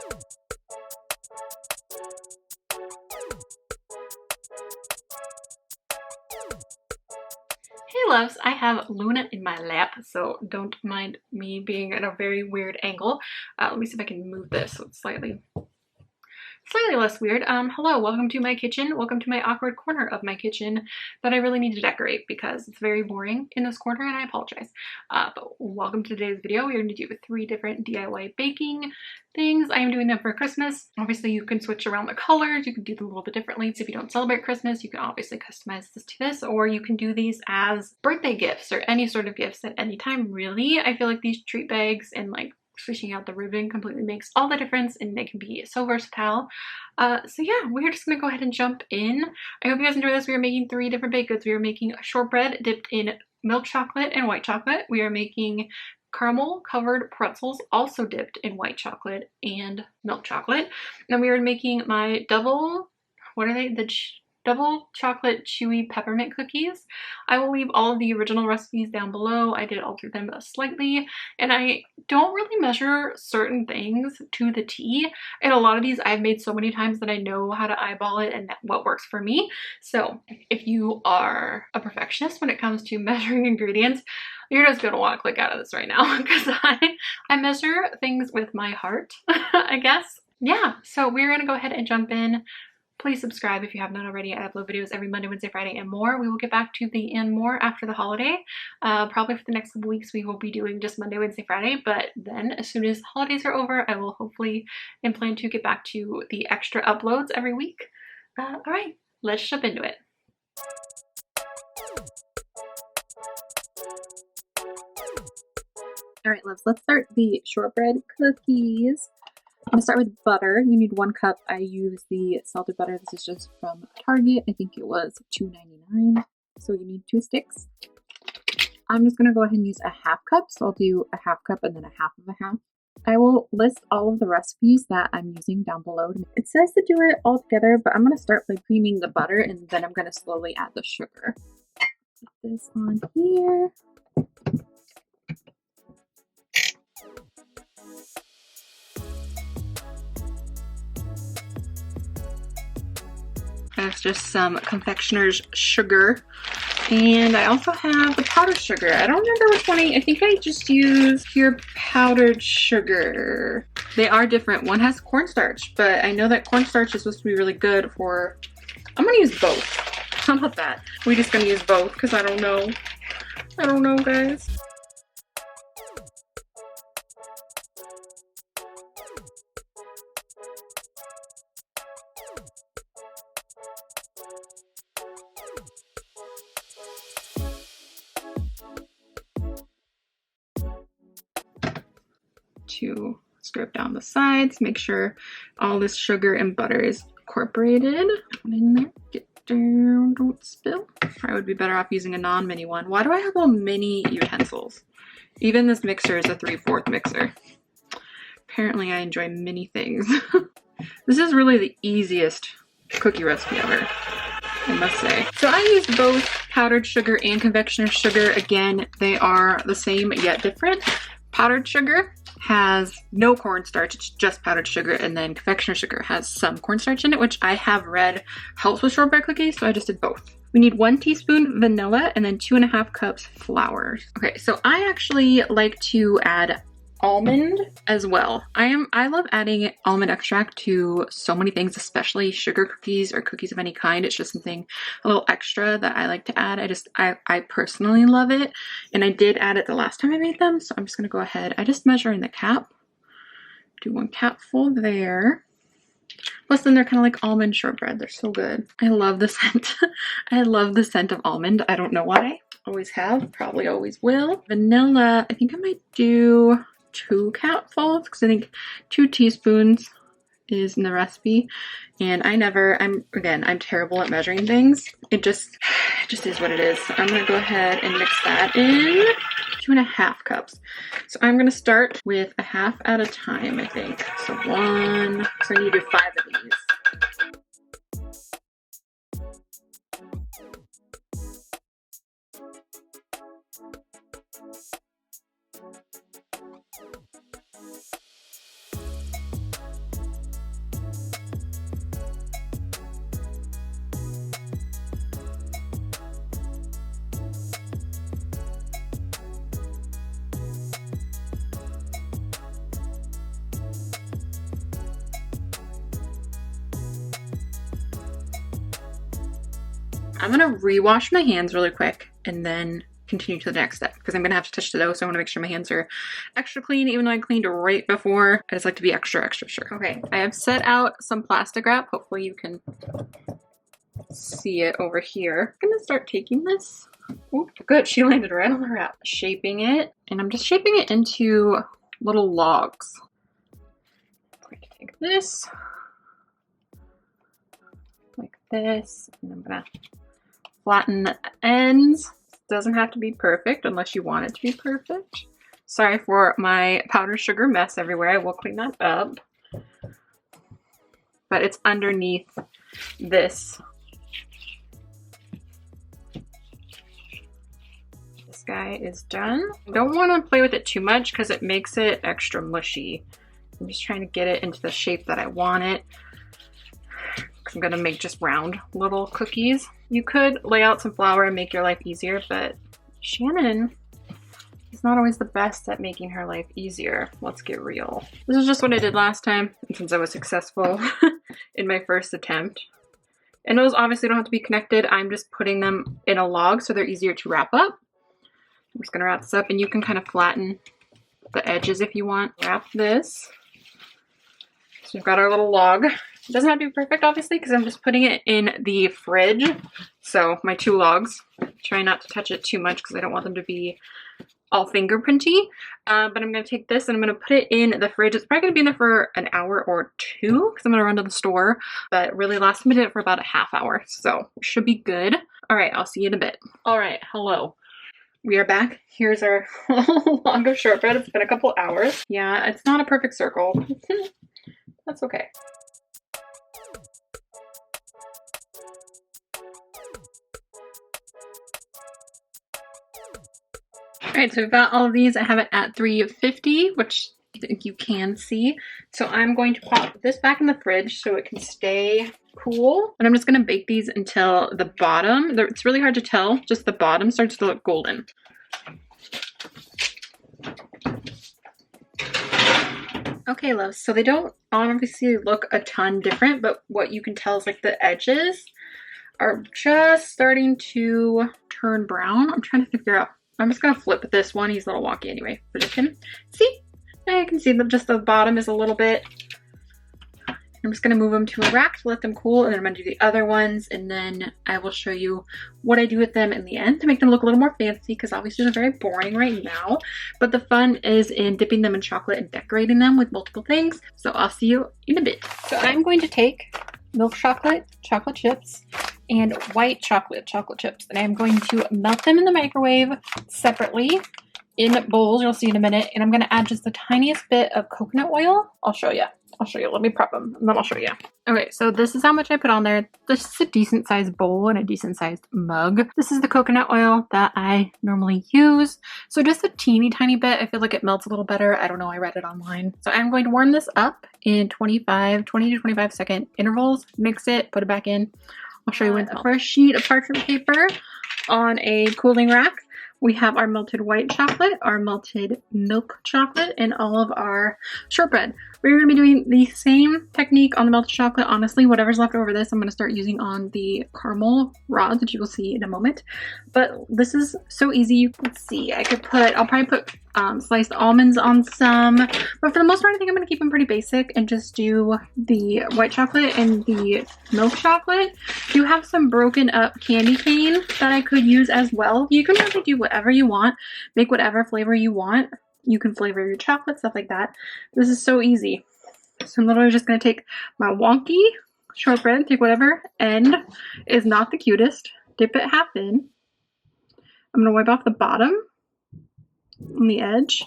Hey loves, I have Luna in my lap, so don't mind me being at a very weird angle. Let me see if I can move this so it's slightly less weird. Hello, welcome to my kitchen. Welcome to my awkward corner of my kitchen that I really need to decorate because it's very boring in this corner and I apologize. But welcome to today's video. We're going to do 3 different DIY baking things. I am doing them for Christmas. Obviously you can switch around the colors. You can do them a little bit differently. So if you don't celebrate Christmas, you can obviously customize this to this, or you can do these as birthday gifts or any sort of gifts at any time, really. I feel like these treat bags and like switching out the ribbon completely makes all the difference and they can be so versatile. So yeah, we're just gonna go ahead and jump in. I hope you guys enjoy this. We are making 3 different baked goods. We are making shortbread dipped in milk chocolate and white chocolate. We are making caramel covered pretzels also dipped in white chocolate and milk chocolate. And we are making my double, what are they? Double chocolate chewy peppermint cookies. I will leave all of the original recipes down below. I did alter them slightly, and I don't really measure certain things to the T. And a lot of these I've made so many times that I know how to eyeball it and what works for me. So if you are a perfectionist when it comes to measuring ingredients, you're just gonna want to click out of this right now because I measure things with my heart, I guess. Yeah, so we're gonna go ahead and jump in. Please subscribe if you have not already. I upload videos every Monday, Wednesday, Friday, and more. We will get back to the and more after the holiday. Probably for the next couple weeks, we will be doing just Monday, Wednesday, Friday. But then as soon as the holidays are over, I will hopefully and plan to get back to the extra uploads every week. All right, let's jump into it. All right, loves, let's start the shortbread cookies. I'm gonna start with butter. You need 1 cup. I use the salted butter. This is just from Target. I think it was $2.99. So you need 2 sticks. I'm just gonna go ahead and use a 1/2 cup. So I'll do a 1/2 cup and then a 1/2 of a 1/2. I will list all of the recipes that I'm using down below. It says to do it all together, but I'm gonna start by creaming the butter and then I'm gonna slowly add the sugar. Put this on here. That's just some confectioner's sugar. And I also have the powdered sugar. I don't remember which one I think I just used pure powdered sugar. They are different. One has cornstarch, but I know that cornstarch is supposed to be really good for, I'm gonna use both. How about that? We're just gonna use both because I don't know. I don't know, guys. To scrape down the sides, make sure all this sugar and butter is incorporated. In there, get down, don't spill. I would be better off using a non-mini one. Why do I have all mini utensils? Even this mixer is a 3/4 mixer. Apparently I enjoy mini things. This is really the easiest cookie recipe ever, I must say. So I use both powdered sugar and confectioner's sugar. Again, they are the same yet different. Powdered sugar has no cornstarch, it's just powdered sugar, and then confectioner sugar has some cornstarch in it, which I have read helps with shortbread cookies, so I just did both. We need 1 teaspoon vanilla and then 2.5 cups flour. Okay, so I actually like to add almond as well. I love adding almond extract to so many things, especially sugar cookies or cookies of any kind. It's just something a little extra that I like to add. I personally love it, and I did add it the last time I made them, so I'm just gonna go ahead. I just measure in the cap. Do 1 capful there. Plus then they're kind of like almond shortbread. They're so good. I love the scent. I love the scent of almond. I don't know why. Always have, probably always will. Vanilla, I think I might do 2 capfuls because I think 2 teaspoons is in the recipe, and I'm terrible at measuring things. It just is what it is. So I'm gonna go ahead and mix that in. 2.5 cups. So I'm gonna start with a 1/2 at a time, I think. So 1, so I need to do 5 of these. I'm gonna rewash my hands really quick and then continue to the next step because I'm gonna have to touch the dough, so I want to make sure my hands are extra clean, even though I cleaned right before. I just like to be extra sure. Okay, I have set out some plastic wrap. Hopefully you can see it over here. I'm gonna start taking this. Oh, good, she landed right on the wrap. Shaping it, and I'm just shaping it into little logs. I'm going to take this like this, and I'm gonna flatten the ends. Doesn't have to be perfect unless you want it to be perfect. Sorry for my powdered sugar mess everywhere. I will clean that up. But it's underneath this. This guy is done. I don't want to play with it too much because it makes it extra mushy. I'm just trying to get it into the shape that I want it. I'm gonna make just round little cookies. You could lay out some flour and make your life easier, but Shannon is not always the best at making her life easier. Let's get real. This is just what I did last time, and since I was successful in my first attempt. And those obviously don't have to be connected. I'm just putting them in a log so they're easier to wrap up. I'm just gonna wrap this up, and you can kind of flatten the edges if you want. Wrap this. So we've got our little log. It doesn't have to be perfect, obviously, because I'm just putting it in the fridge. So my 2 logs. Try not to touch it too much because I don't want them to be all fingerprinty. But I'm going to take this and I'm going to put it in the fridge. It's probably going to be in there for an hour or 2 because I'm going to run to the store. But really last time I did it for about a half hour. So it should be good. All right, I'll see you in a bit. All right, hello. We are back. Here's our log of shortbread. It's been a couple hours. Yeah, it's not a perfect circle. That's okay. All right, so we've got all of these. I have it at 350, which I think you can see. So I'm going to pop this back in the fridge so it can stay cool. And I'm just gonna bake these until the bottom, it's really hard to tell, just the bottom starts to look golden. Okay, loves, so they don't obviously look a ton different, but what you can tell is like the edges are just starting to turn brown. I'm trying to figure out, I'm just gonna flip this one. He's a little wonky anyway, but you can see, I can see that just the bottom is a little bit. I'm just gonna move them to a rack to let them cool, and then I'm gonna do the other ones, and then I will show you what I do with them in the end to make them look a little more fancy, because obviously they're very boring right now. But the fun is in dipping them in chocolate and decorating them with multiple things. So I'll see you in a bit. So I'm going to take milk chocolate, chocolate chips, and white chocolate, chocolate chips, and I'm going to melt them in the microwave separately in bowls. You'll see in a minute. And I'm going to add just the tiniest bit of coconut oil. I'll show you. Let me prep them and then I'll show you. Okay, so this is how much I put on there. This is a decent sized bowl and a decent sized mug. This is the coconut oil that I normally use. So just a teeny tiny bit. I feel like it melts a little better. I don't know, I read it online. So I'm going to warm this up in 20 to 25 second intervals. Mix it, put it back in. I'll show you when. The first sheet of parchment paper on a cooling rack. We have our melted white chocolate, our melted milk chocolate, and all of our shortbread. We're going to be doing the same technique on the melted chocolate. Honestly, whatever's left over this, I'm going to start using on the caramel rods that you will see in a moment. But this is so easy. Let's see, I'll probably put sliced almonds on some. But for the most part, I think I'm going to keep them pretty basic and just do the white chocolate and the milk chocolate. You have some broken up candy cane that I could use as well. You can really do whatever you want. Make whatever flavor you want. You can flavor your chocolate, stuff like that. This is so easy. So I'm literally just going to take my wonky shortbread, take whatever end is not the cutest, dip it half in. I'm going to wipe off the bottom on the edge.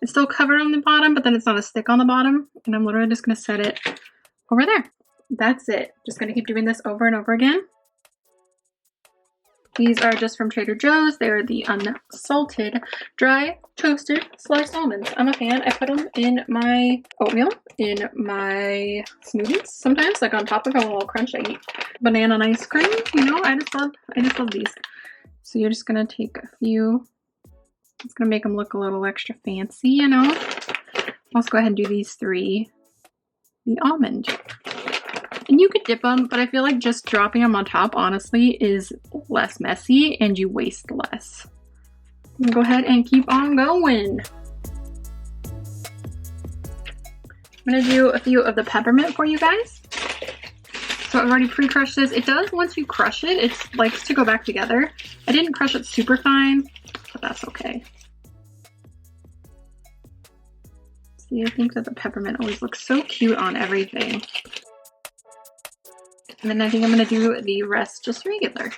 It's still covered on the bottom, but then it's not a stick on the bottom. And I'm literally just going to set it over there. That's it. Just going to keep doing this over and over again. These are just from Trader Joe's. They're the unsalted, dry, toasted, sliced almonds. I'm a fan. I put them in my oatmeal, in my smoothies sometimes, like on top of a little crunch. I eat banana and ice cream. You know, I just love these. So you're just gonna take a few. It's gonna make them look a little extra fancy, you know. Let's go ahead and do these 3. The almond. And you could dip them, but I feel like just dropping them on top, honestly, is less messy and you waste less. Go ahead and keep on going. I'm gonna do a few of the peppermint for you guys. So I've already pre-crushed this. It does, once you crush it, it likes to go back together. I didn't crush it super fine, but that's okay. See, I think that the peppermint always looks so cute on everything. And then I think I'm gonna do the rest just regular.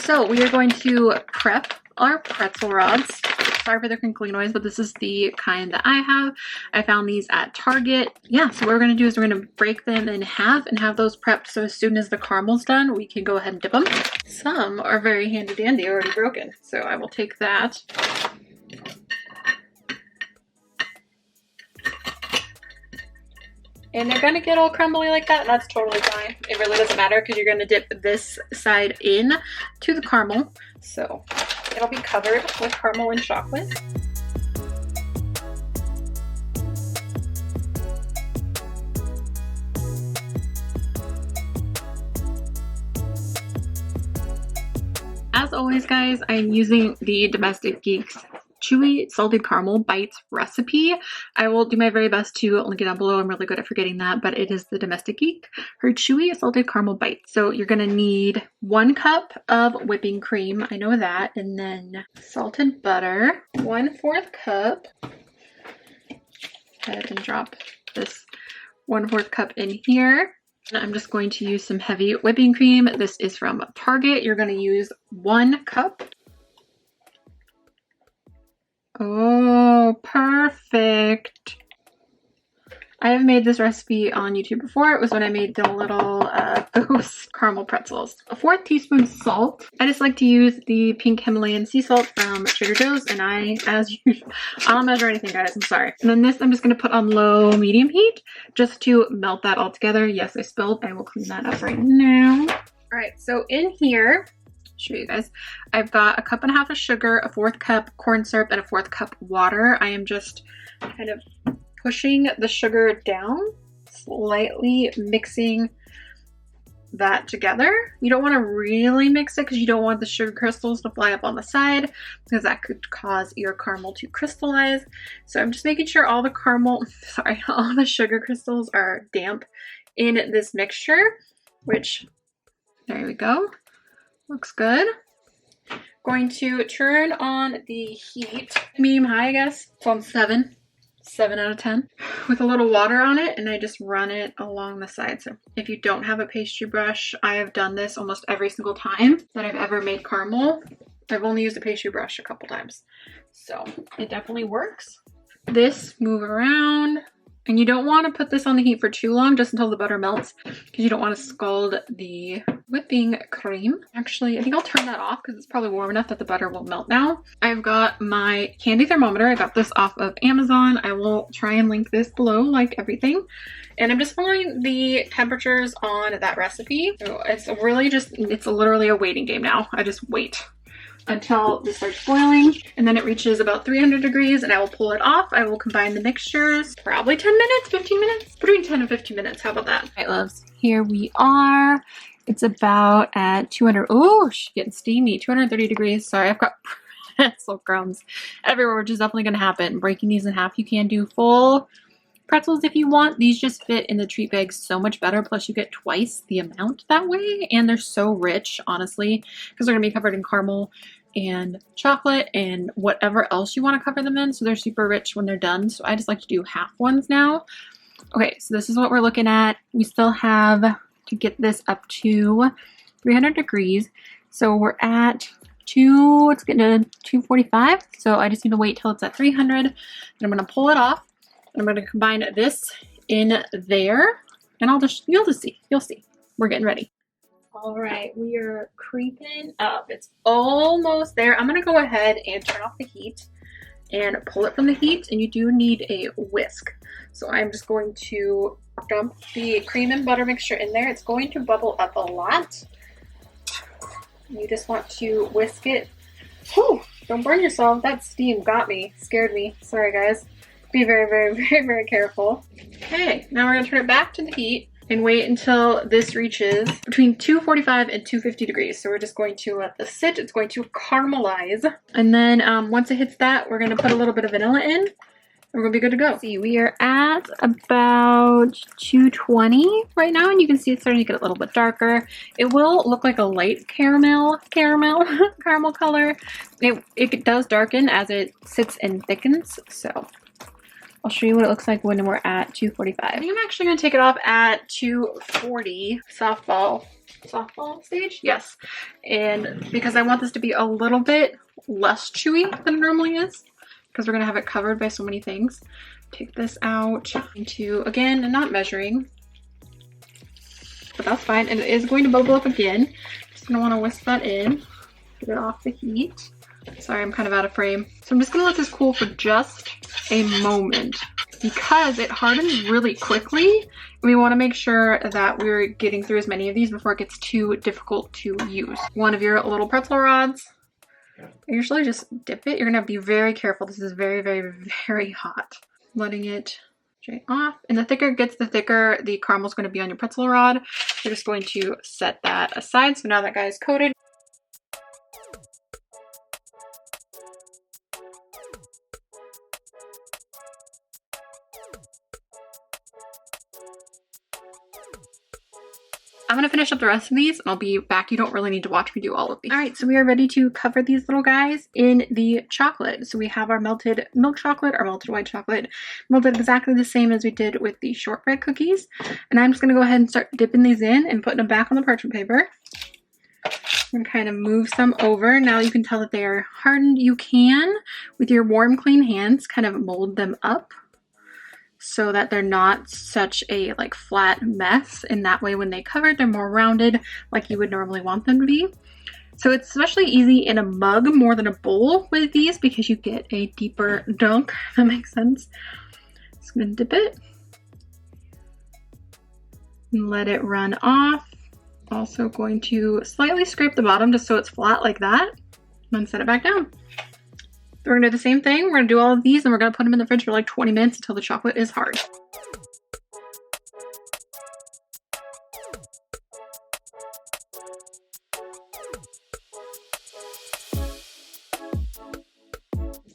So we are going to prep our pretzel rods. Sorry for the crinkly noise, but this is the kind that I have. I found these at Target. Yeah, so what we're gonna do is we're gonna break them in half and have those prepped so as soon as the caramel's done, we can go ahead and dip them. Some are very handy dandy, already broken. So I will take that. And they're gonna get all crumbly like that, and that's totally fine. It really doesn't matter because you're gonna dip this side in to the caramel. So it'll be covered with caramel and chocolate. As always, guys, I'm using the Domestic Geeks Chewy Salted Caramel Bites recipe. I will do my very best to link it down below. I'm really good at forgetting that, but it is the Domestic Geek, her Chewy Salted Caramel Bites. So you're gonna need 1 cup of whipping cream, I know that, and then salted butter, 1/4 cup. Go ahead and drop this 1/4 cup in here. I'm just going to use some heavy whipping cream. This is from Target. You're gonna use 1 cup. Oh, perfect. I have made this recipe on YouTube before. It was when I made the little ghost caramel pretzels. 1/4 teaspoon salt. I just like to use the pink Himalayan sea salt from Trader Joe's, and as usual, I don't measure anything, guys, I'm sorry. And then this I'm just gonna put on low medium heat just to melt that all together. Yes, I spilled. I will clean that up right now. All right, so in here, show you guys, I've got 1.5 cups of sugar, 1/4 cup corn syrup, and 1/4 cup water. I am just kind of pushing the sugar down, slightly mixing that together. You don't want to really mix it because you don't want the sugar crystals to fly up on the side because that could cause your caramel to crystallize. So I'm just making sure all the all the sugar crystals are damp in this mixture, which, there we go. Looks good. Going to turn on the heat, medium high, I guess. So on 7 out of 10 with a little water on it, and I just run it along the side. So if you don't have a pastry brush, I have done this almost every single time that I've ever made caramel. I've only used a pastry brush a couple times, so it definitely works. This, move around. And you don't want to put this on the heat for too long, just until the butter melts, because you don't want to scald the whipping cream. Actually, I think I'll turn that off because it's probably warm enough that the butter will melt now. I've got my candy thermometer. I got this off of Amazon. I will try and link this below, like everything. And I'm just following the temperatures on that recipe. So it's literally a waiting game now. I just wait until this starts boiling, and then it reaches about 300 degrees, and I will pull it off. I will combine the mixtures, probably 10 minutes, 15 minutes, between 10 and 15 minutes. How about that? All right, loves, here we are. It's about at 200, oh, she's getting steamy, 230 degrees. Sorry, I've got pretzel crumbs everywhere, which is definitely gonna happen. Breaking these in half, you can do full pretzels if you want. These just fit in the treat bags so much better, plus you get twice the amount that way, and they're so rich, honestly, because they're gonna be covered in caramel and chocolate and whatever else you want to cover them in, so they're super rich when they're done. So I just like to do half ones now. Okay, so this is what we're looking at. We still have to get this up to 300 degrees, so we're at it's getting to 245, so I just need to wait till it's at 300, and I'm going to pull it off. I'm going to combine this in there, and you'll just see. You'll see. We're getting ready. All right, we are creeping up. It's almost there. I'm going to go ahead and turn off the heat and pull it from the heat, and you do need a whisk. So I'm just going to dump the cream and butter mixture in there. It's going to bubble up a lot. You just want to whisk it Whew, don't burn yourself. That steam got me, scared me. Sorry guys. Be very, very, very, very careful. Okay, now we're gonna turn it back to the heat and wait until this reaches between 245 and 250 degrees. So we're just going to let this sit. It's going to caramelize. And then once it hits that, we're gonna put a little bit of vanilla in. We're gonna be good to go. See, we are at about 220 right now, and you can see it's starting to get a little bit darker. It will look like a light caramel color. It does darken as it sits and thickens, so I'll show you what it looks like when we're at 245. I think I'm actually gonna take it off at 240 softball stage, yes. And because I want this to be a little bit less chewy than it normally is, because we're gonna have it covered by so many things. Take this out into, again, not measuring, but that's fine. And it is going to bubble up again. Just gonna wanna whisk that in, get it off the heat. Sorry, I'm kind of out of frame. So I'm just gonna let this cool for just a moment because it hardens really quickly. And we wanna make sure that we're getting through as many of these before it gets too difficult to use. One of your little pretzel rods, I usually just dip it. You're gonna be very careful. This is very, very, very hot. Letting it drain off. And the thicker it gets, the thicker the caramel is going to be on your pretzel rod. We're just going to set that aside. So now that guy is coated. I'm gonna finish up the rest of these and I'll be back. You don't really need to watch me do all of these. All right, so we are ready to cover these little guys in the chocolate. So we have our melted milk chocolate, our melted white chocolate, melted exactly the same as we did with the shortbread cookies. And I'm just gonna go ahead and start dipping these in and putting them back on the parchment paper. I'm gonna kind of move some over. Now you can tell that they are hardened. You can, with your warm, clean hands, kind of mold them up so that they're not such a like flat mess, and that way when they cover they're more rounded like you would normally want them to be. So it's especially easy in a mug more than a bowl with these because you get a deeper dunk, if that makes sense. Just gonna dip it and let it run off. Also going to slightly scrape the bottom just so it's flat like that, and then set it back down. We're gonna do the same thing. We're gonna do all of these and we're gonna put them in the fridge for like 20 minutes until the chocolate is hard.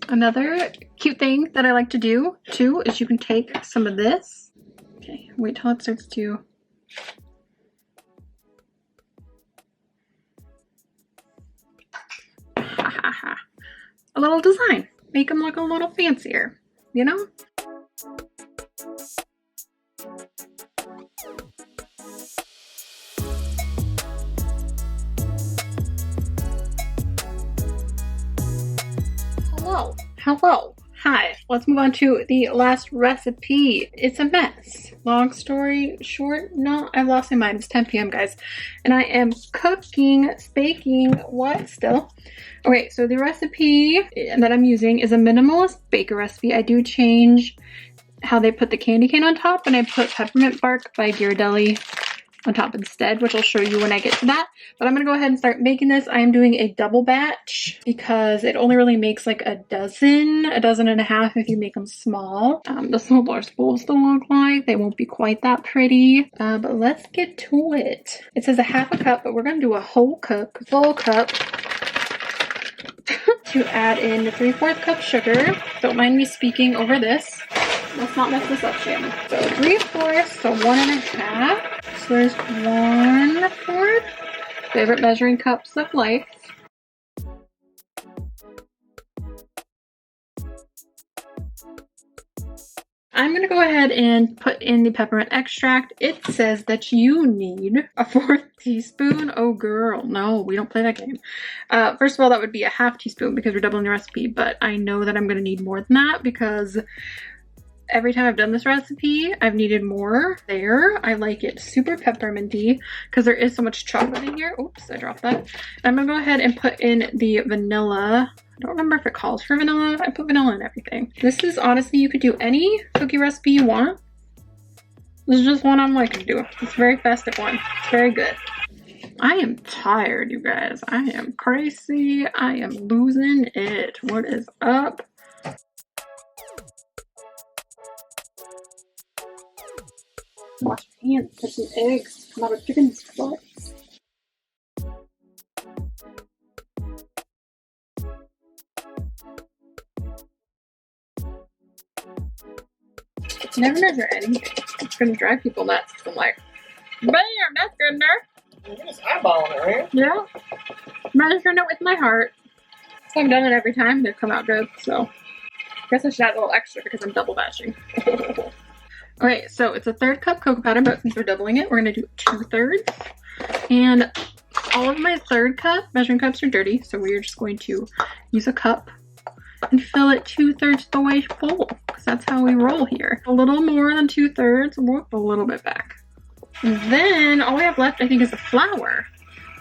Another cute thing that I like to do too is you can take some of this. Okay, wait till it starts to a little design. Make them look a little fancier, you know? Hello. Hello. Hi. Let's move on to the last recipe. It's a mess. Long story short, no, I've lost my mind. It's 10 p.m. guys. And I am cooking, baking, what still? Okay, so the recipe that I'm using is a minimalist baker recipe. I do change how they put the candy cane on top, and I put peppermint bark by Ghirardelli on top instead, which I'll show you when I get to that. But I'm gonna go ahead and start making this. I am doing a double batch because it only really makes like a dozen and a half if you make them small. This is what they're supposed to look like. They won't be quite that pretty, but let's get to it. It says a half a cup, but we're gonna do a full cup to add in the 3/4 cup sugar. Don't mind me speaking over this. Let's not mess this up, Shan. So 3/4, so 1 1/2. So there's 1/4. Favorite measuring cups of life. I'm gonna go ahead and put in the peppermint extract. It says that you need a 1/4 teaspoon. Oh girl, no, we don't play that game. First of all, that would be a 1/2 teaspoon because we're doubling the recipe, but I know that I'm gonna need more than that because every time I've done this recipe, I've needed more there. I like it super pepperminty because there is so much chocolate in here. Oops, I dropped that. I'm gonna go ahead and put in the vanilla. I don't remember if it calls for vanilla. I put vanilla in everything. This is honestly, you could do any cookie recipe you want. This is just one I'm liking to do. It's a very festive one. It's very good. I am tired, you guys. I am crazy. I am losing it. What is up? Wash your hands, put some eggs, come out of chicken's butts. Never measure anything. It's gonna drive people nuts. I'm like, bam, that's good there. You're just eyeballing it, right? Yeah. Measuring it with my heart. So I've done it every time. They've come out good, so I guess I should add a little extra because I'm double batching. Okay, so it's a 1/3 cup cocoa powder, but since we're doubling it, we're gonna do 2/3. And all of my 1/3 cup measuring cups are dirty, so we're just going to use a cup and fill it 2/3 the way full, because that's how we roll here. A little more than 2/3, whoop, a little bit back. And then all we have left, I think, is the flour.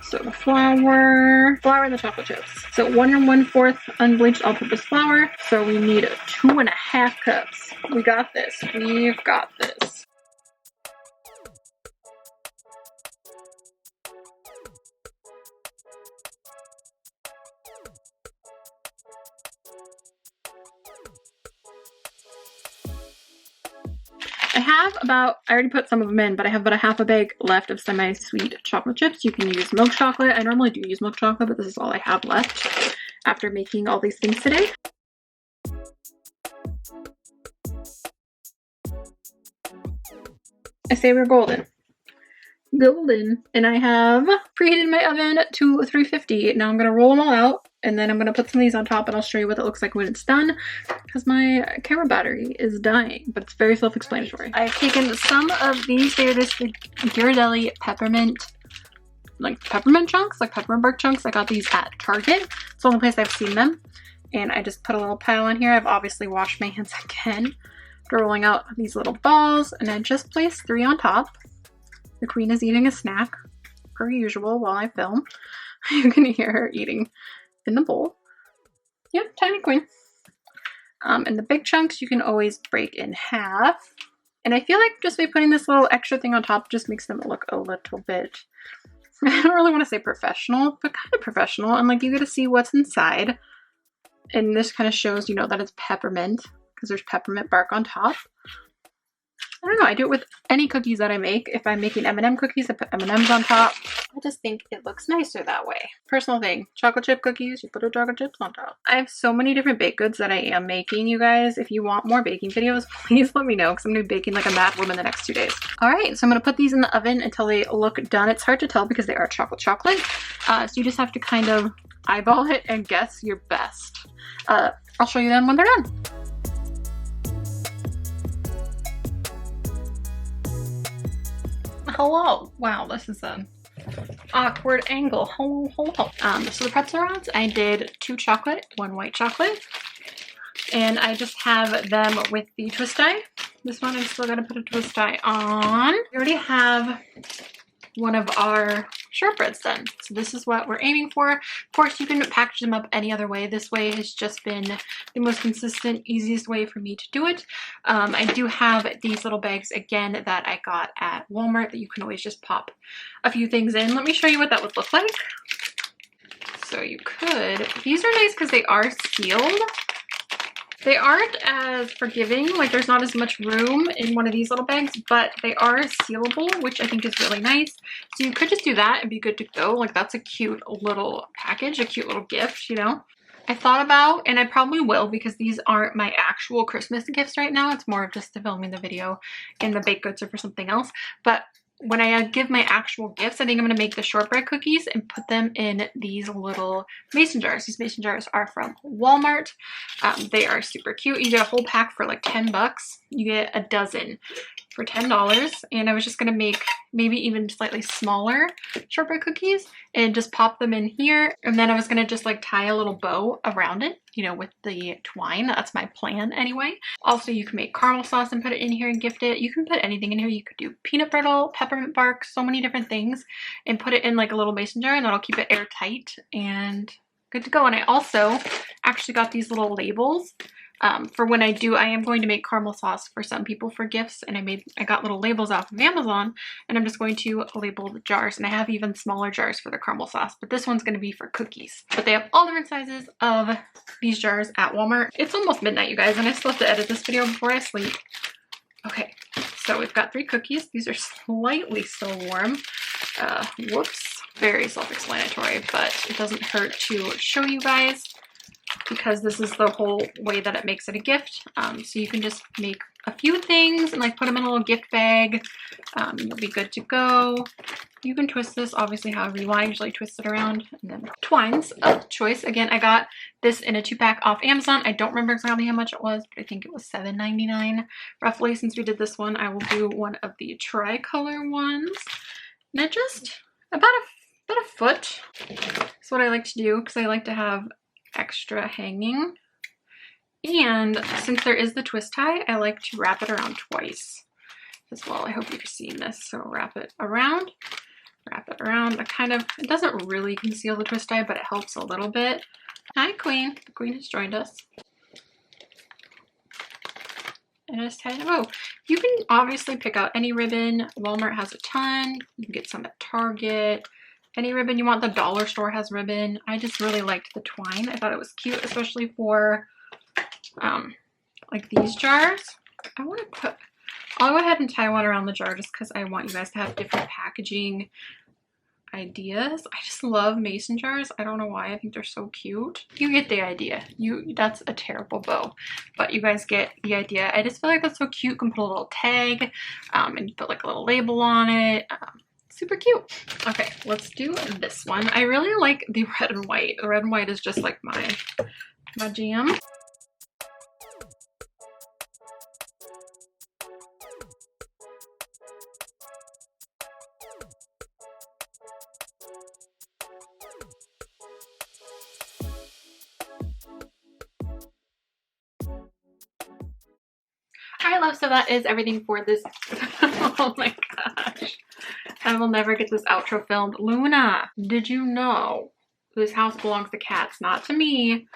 So the flour and the chocolate chips. So 1 1/4 unbleached all-purpose flour. So we need 2.5 cups. We got this. We've got this. I already put some of them in, but I have about 1/2 bag left of semi-sweet chocolate chips. You can use milk chocolate. I normally do use milk chocolate, but this is all I have left after making all these things today. I say we're golden. Golden. And I have preheated my oven to 350. Now I'm going to roll them all out, and then I'm going to put some of these on top, and I'll show you what it looks like when it's done, because my camera battery is dying, but it's very self-explanatory. I've taken some of these. They're just the Ghirardelli peppermint chunks, like peppermint bark chunks. I got these at Target. It's the only place I've seen them. And I just put a little pile in here. I've obviously washed my hands again after rolling out these little balls, and I just placed 3 on top. The queen is eating a snack, per usual, while I film. You can hear her eating in the bowl. Yeah, tiny queen. And the big chunks you can always break in half. And I feel like just by putting this little extra thing on top just makes them look a little bit, I don't really want to say professional, but kind of professional. And like, you get to see what's inside. And this kind of shows, you know, that it's peppermint, because there's peppermint bark on top. I don't know, I do it with any cookies that I make. If I'm making M&M cookies, I put M&Ms on top. I just think it looks nicer that way. Personal thing, chocolate chip cookies, you put the chocolate chips on top. I have so many different baked goods that I am making, you guys. If you want more baking videos, please let me know, because I'm going to be baking like a mad woman the next 2 days. All right, so I'm going to put these in the oven until they look done. It's hard to tell because they are chocolate. So you just have to kind of eyeball it and guess your best. I'll show you them when they're done. Hello. Wow, this is an awkward angle. Hello. So the pretzel rods, I did 2 chocolate, 1 white chocolate. And I just have them with the twist tie. This one, I'm still gonna put a twist tie on. We already have one of our shortbreads done. So this is what we're aiming for. Of course, you can package them up any other way. This way has just been the most consistent, easiest way for me to do it. I do have these little bags again that I got at Walmart that you can always just pop a few things in. Let me show you what that would look like. So you could, these are nice because they are sealed. They aren't as forgiving, like there's not as much room in one of these little bags, but they are sealable, which I think is really nice. So you could just do that and be good to go. Like that's a cute little package, a cute little gift, you know. I thought about, and I probably will because these aren't my actual Christmas gifts right now. It's more of just to filming the video, and the baked goods are for something else. But when I give my actual gifts, I think I'm going to make the shortbread cookies and put them in these little mason jars. These mason jars are from Walmart. They are super cute. You get a whole pack for like 10 bucks. You get a dozen for $10. And I was just going to make maybe even slightly smaller shortbread cookies and just pop them in here. And then I was going to just like tie a little bow around it, you know, with the twine. That's my plan anyway. Also, you can make caramel sauce and put it in here and gift it. You can put anything in here. You could do peanut brittle, peppermint bark, so many different things, and put it in like a little mason jar, and that'll keep it airtight and good to go. And I also actually got these little labels For when I do, I am going to make caramel sauce for some people for gifts, and I got little labels off of Amazon, and I'm just going to label the jars, and I have even smaller jars for the caramel sauce, but this one's going to be for cookies. But they have all different sizes of these jars at Walmart. It's almost midnight, you guys, and I still have to edit this video before I sleep. Okay, so we've got 3 cookies. These are slightly still warm. Whoops, very self-explanatory, but it doesn't hurt to show you guys, because this is the whole way that it makes it a gift. So you can just make a few things and like put them in a little gift bag. You'll be good to go. You can twist this obviously however you want. I usually twist it around. And then twines of choice. Again, I got this in a 2-pack off Amazon. I don't remember exactly how much it was, but I think it was $7.99 roughly. Since we did this one, I will do one of the tricolor ones. And it just about a foot. That's what I like to do, because I like to have extra hanging. And since there is the twist tie, I like to wrap it around twice as well. I hope you're seeing this. So wrap it around. It doesn't really conceal the twist tie, but it helps a little bit. Hi, Queen. The Queen has joined us. And just tie it. Oh, you can obviously pick out any ribbon. Walmart has a ton. You can get some at Target. Any ribbon you want. The dollar store has ribbon. I just really liked the twine. I thought it was cute, especially for like these jars. I'll go ahead and tie one around the jar just because I want you guys to have different packaging ideas. I just love mason jars. I don't know why. I think they're so cute. You get the idea. That's a terrible bow, but you guys get the idea. I just feel like that's so cute. You can put a little tag and put like a little label on it. Super cute. Okay, let's do this one. I really like the red and white. The red and white is just like my jam. Alright, love, so that is everything for this. Oh my gosh. I will never get this outro filmed. Luna, did you know this house belongs to cats, not to me,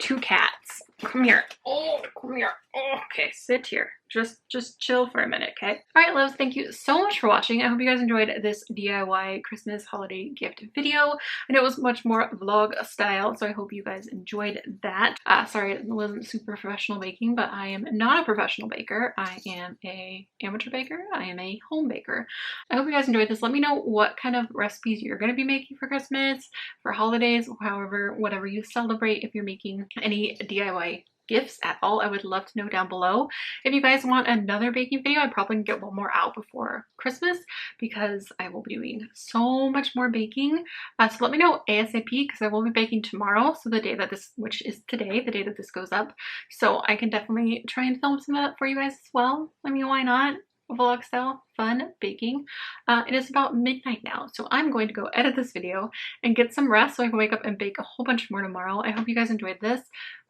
to cats. Come here. Oh, come here. Oh, okay, sit here. Just chill for a minute, okay? All right, loves, thank you so much for watching. I hope you guys enjoyed this DIY Christmas holiday gift video. I know it was much more vlog style, so I hope you guys enjoyed that. Sorry, it wasn't super professional baking, but I am not a professional baker. I am a amateur baker. I am a home baker. I hope you guys enjoyed this. Let me know what kind of recipes you're going to be making for Christmas, for holidays, however, whatever you celebrate. If you're making any DIY gifts at all, I would love to know down below. If you guys want another baking video, I probably can get one more out before Christmas because I will be doing so much more baking. So let me know ASAP, because I will be baking tomorrow, so the day that this, which is today, the day that this goes up, so I can definitely try and film some of that for you guys as well. I mean, why not? Vlog style fun baking. It is about midnight now, so I'm going to go edit this video and get some rest so I can wake up and bake a whole bunch more tomorrow. I hope you guys enjoyed this.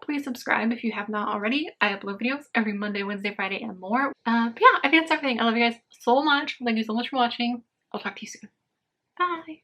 Please subscribe if you have not already. I upload videos every Monday, Wednesday, Friday, and more. But yeah, I think that's everything. I love you guys so much. Thank you so much for watching. I'll talk to you soon. Bye.